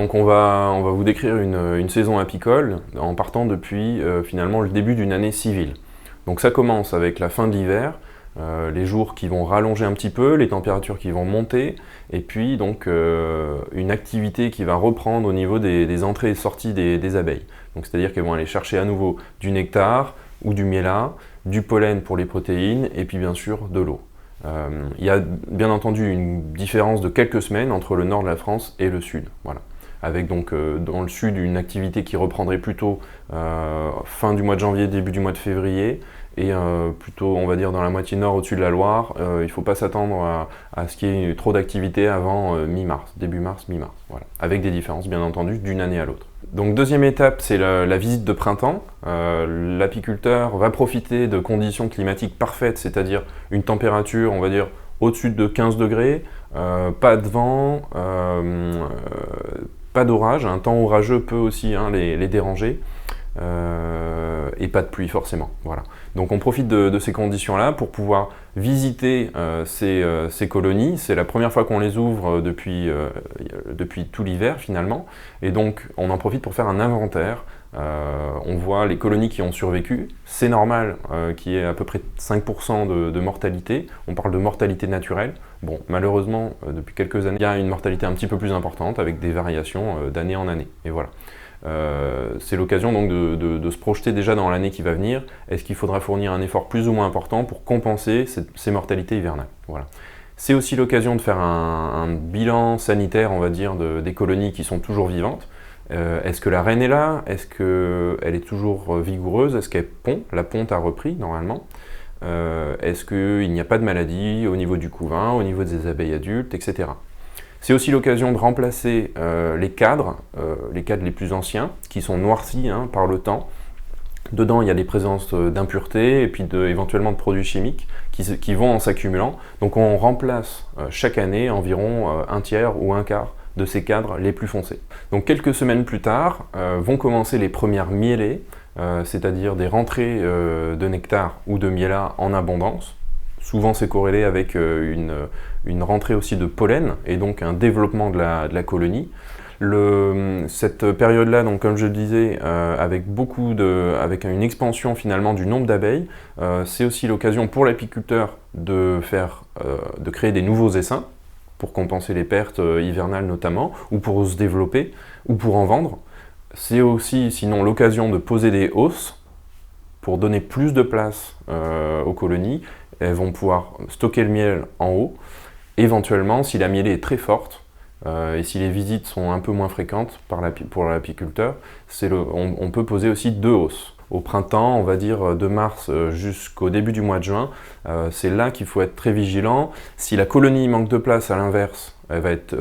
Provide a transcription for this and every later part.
Donc on va vous décrire une saison apicole en partant depuis finalement le début d'une année civile. Donc ça commence avec la fin de l'hiver, les jours qui vont rallonger un petit peu, les températures qui vont monter, et puis donc une activité qui va reprendre au niveau des entrées et sorties des abeilles. Donc c'est-à-dire qu'elles vont aller chercher à nouveau du nectar ou du miella, du pollen pour les protéines, et puis bien sûr de l'eau. Il y a bien entendu une différence de quelques semaines entre le nord de la France et le sud. Voilà. Avec donc dans le sud une activité qui reprendrait plutôt fin du mois de janvier, début du mois de février, et plutôt on va dire dans la moitié nord au-dessus de la Loire, il ne faut pas s'attendre à ce qu'il y ait trop d'activité avant mi-mars, début mars, mi-mars, voilà. Avec des différences bien entendu d'une année à l'autre. Donc deuxième étape, c'est la visite de printemps. L'apiculteur va profiter de conditions climatiques parfaites, c'est-à-dire une température, on va dire, au-dessus de 15 degrés, pas de vent, pas d'orage, un temps orageux peut aussi les déranger, et pas de pluie forcément. Voilà. Donc on profite de ces conditions-là pour pouvoir visiter ces colonies. C'est la première fois qu'on les ouvre depuis tout l'hiver finalement, et donc on en profite pour faire un inventaire. On voit les colonies qui ont survécu, c'est normal qu'il y ait à peu près 5% de mortalité, on parle de mortalité naturelle. Bon, malheureusement, depuis quelques années, il y a une mortalité un petit peu plus importante avec des variations d'année en année, et voilà. C'est l'occasion donc de se projeter déjà dans l'année qui va venir. Est-ce qu'il faudra fournir un effort plus ou moins important pour compenser ces mortalités hivernales? Voilà. C'est aussi l'occasion de faire un bilan sanitaire, on va dire, des colonies qui sont toujours vivantes. Est-ce que la reine est là? Est-ce qu'elle est toujours vigoureuse? Est-ce qu'elle pond? La ponte a repris normalement. Est-ce qu'il n'y a pas de maladie au niveau du couvain, au niveau des abeilles adultes, etc. C'est aussi l'occasion de remplacer les cadres les plus anciens, qui sont noircis par le temps. Dedans, il y a des présences d'impuretés et puis éventuellement de produits chimiques qui vont en s'accumulant. Donc on remplace chaque année environ un tiers ou un quart de ces cadres les plus foncés. Donc quelques semaines plus tard, vont commencer les premières miellées, c'est-à-dire des rentrées de nectar ou de miella en abondance. Souvent c'est corrélé avec une rentrée aussi de pollen et donc un développement de la colonie. Cette période-là, donc comme je le disais, avec une expansion finalement du nombre d'abeilles, c'est aussi l'occasion pour l'apiculteur de créer des nouveaux essaims pour compenser les pertes hivernales notamment, ou pour se développer, ou pour en vendre. C'est aussi sinon l'occasion de poser des hausses pour donner plus de place aux colonies. Elles vont pouvoir stocker le miel en haut. Éventuellement, si la mielée est très forte, et si les visites sont un peu moins fréquentes pour l'apiculteur, on peut poser aussi 2 hausses. Au printemps, on va dire de mars jusqu'au début du mois de juin, c'est là qu'il faut être très vigilant. Si la colonie manque de place, à l'inverse, elle va être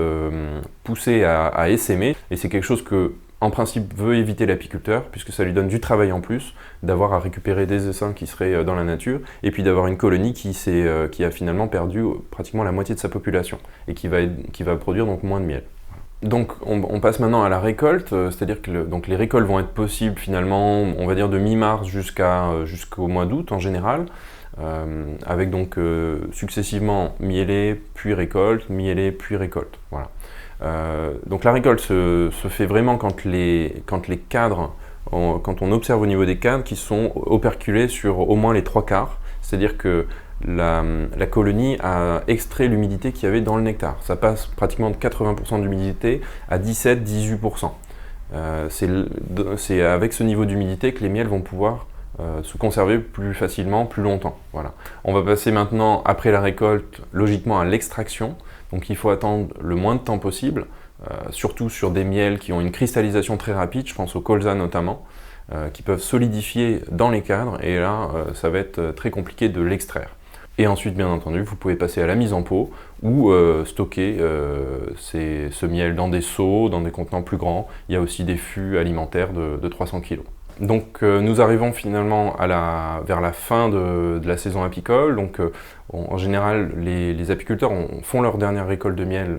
poussée à essaimer, et c'est quelque chose que, en principe, veut éviter l'apiculteur, puisque ça lui donne du travail en plus, d'avoir à récupérer des essaims qui seraient dans la nature, et puis d'avoir une colonie qui a finalement perdu pratiquement la moitié de sa population, et qui va produire donc moins de miel. Donc on passe maintenant à la récolte, c'est-à-dire que donc les récoltes vont être possibles finalement, on va dire de mi-mars jusqu'au mois d'août en général, avec donc successivement mielée, puis récolte, mielée, puis récolte. Voilà. Donc la récolte se fait vraiment quand les cadres, quand on observe au niveau des cadres qui sont operculés sur au moins les 3/4, c'est-à-dire que la colonie a extrait l'humidité qu'il y avait dans le nectar. Ça passe pratiquement de 80% d'humidité à 17-18%. C'est avec ce niveau d'humidité que les miels vont pouvoir se conserver plus facilement, plus longtemps. Voilà. On va passer maintenant, après la récolte, logiquement à l'extraction. Donc il faut attendre le moins de temps possible, surtout sur des miels qui ont une cristallisation très rapide, je pense au colza notamment, qui peuvent solidifier dans les cadres, et là ça va être très compliqué de l'extraire. Et ensuite, bien entendu, vous pouvez passer à la mise en pot ou stocker ce miel dans des seaux, dans des contenants plus grands. Il y a aussi des fûts alimentaires de 300 kg. Donc nous arrivons finalement vers la fin de la saison apicole. Donc en général, les apiculteurs font leur dernière récolte de miel.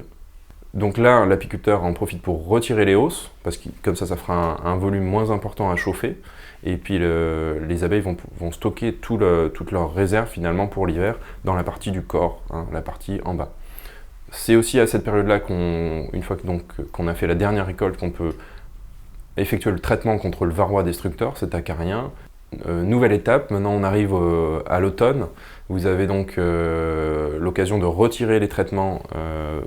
Donc là, l'apiculteur en profite pour retirer les hausses, parce que comme ça fera un volume moins important à chauffer. Et puis les abeilles vont stocker toutes leurs réserves finalement pour l'hiver dans la partie du corps, la partie en bas. C'est aussi à cette période-là une fois qu'on a fait la dernière récolte, qu'on peut effectuer le traitement contre le varroa destructeur, cet acarien. Nouvelle étape, maintenant on arrive à l'automne. Vous avez donc l'occasion de retirer les traitements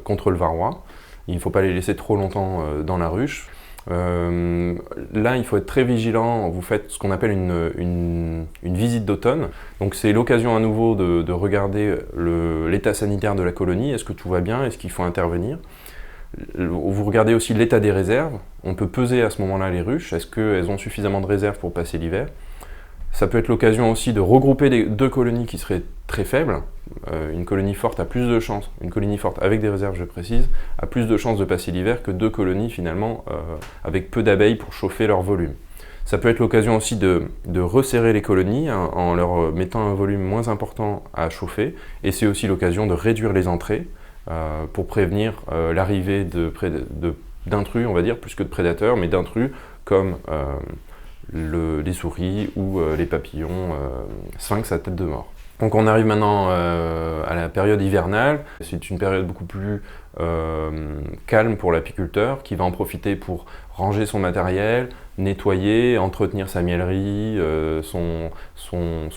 contre le varroa. Il ne faut pas les laisser trop longtemps dans la ruche. Là, il faut être très vigilant. Vous faites ce qu'on appelle une visite d'automne. Donc c'est l'occasion à nouveau de regarder l'état sanitaire de la colonie. Est-ce que tout va bien? Est-ce qu'il faut intervenir? Vous regardez aussi l'état des réserves. On peut peser à ce moment-là les ruches. Est-ce qu'elles ont suffisamment de réserves pour passer l'hiver? Ça peut être l'occasion aussi de regrouper deux colonies qui seraient très faibles. Une colonie forte a plus de chances, une colonie forte avec des réserves, je précise, a plus de chances de passer l'hiver que deux colonies finalement avec peu d'abeilles pour chauffer leur volume. Ça peut être l'occasion aussi de resserrer les colonies en leur mettant un volume moins important à chauffer, et c'est aussi l'occasion de réduire les entrées pour prévenir l'arrivée d'intrus, on va dire, plus que de prédateurs, mais d'intrus comme les souris ou les papillons sphinx à tête de mort. Donc on arrive maintenant à la période hivernale. C'est une période beaucoup plus calme pour l'apiculteur qui va en profiter pour ranger son matériel, nettoyer, entretenir sa miellerie, son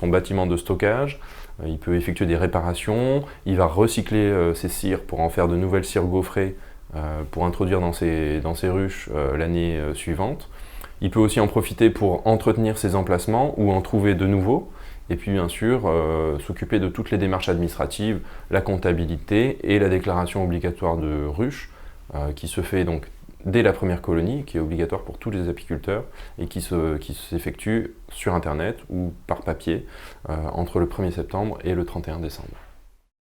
bâtiment de stockage. Il peut effectuer des réparations, il va recycler ses cires pour en faire de nouvelles cires gaufrées pour introduire dans ses ruches l'année suivante. Il peut aussi en profiter pour entretenir ses emplacements ou en trouver de nouveaux. Et puis bien sûr, s'occuper de toutes les démarches administratives, la comptabilité et la déclaration obligatoire de ruche, qui se fait donc dès la première colonie, qui est obligatoire pour tous les apiculteurs et qui s'effectue sur Internet ou par papier entre le 1er septembre et le 31 décembre.